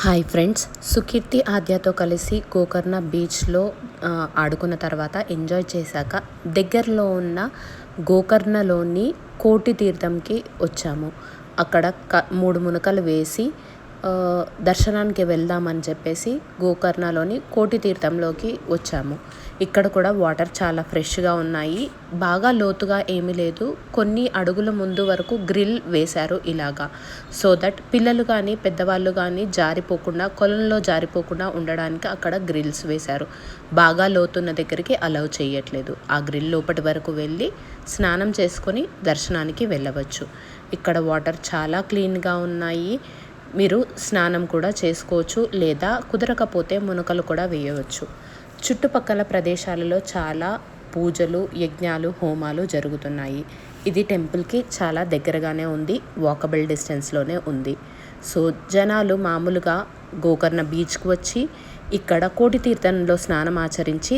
Hi friends, సుకీర్తి ఆద్యతో కలిసి గోకర్ణ బీచ్లో ఆడుకున్న తర్వాత ఎంజాయ్ చేశాక దగ్గరలో ఉన్న గోకర్ణలోని కోటి తీర్థంకి వచ్చాము. అక్కడ 3 మునకలు వేసి దర్శనానికి వెళ్దామని చెప్పేసి గోకర్ణలోని కోటి తీర్థంలోకి వచ్చాము. ఇక్కడ కూడా వాటర్ చాలా ఫ్రెష్గా ఉన్నాయి. బాగా లోతుగా ఏమీ లేదు. కొన్ని అడుగుల ముందు వరకు గ్రిల్ వేశారు ఇలాగా. సో దట్ పిల్లలు కానీ పెద్దవాళ్ళు కానీ జారిపోకుండా, కొలంలో జారిపోకుండా ఉండడానికి అక్కడ గ్రిల్స్ వేశారు. బాగా లోతున్న దగ్గరికి అలౌ చేయట్లేదు. ఆ గ్రిల్ లోపటి వరకు వెళ్ళి స్నానం చేసుకొని దర్శనానికి వెళ్ళవచ్చు. ఇక్కడ వాటర్ చాలా క్లీన్గా ఉన్నాయి. మీరు స్నానం కూడా చేసుకోవచ్చు, లేదా కుదరకపోతే మునకలు కూడా వేయవచ్చు. చుట్టుపక్కల ప్రదేశాలలో చాలా పూజలు, యజ్ఞాలు, హోమాలు జరుగుతున్నాయి. ఇది టెంపుల్కి చాలా దగ్గరగానే ఉంది, వాకబుల్ డిస్టెన్స్లోనే ఉంది. సో జనాలు మామూలుగా గోకర్ణ బీచ్కి వచ్చి ఇక్కడ కోటి తీర్థంలో స్నానం ఆచరించి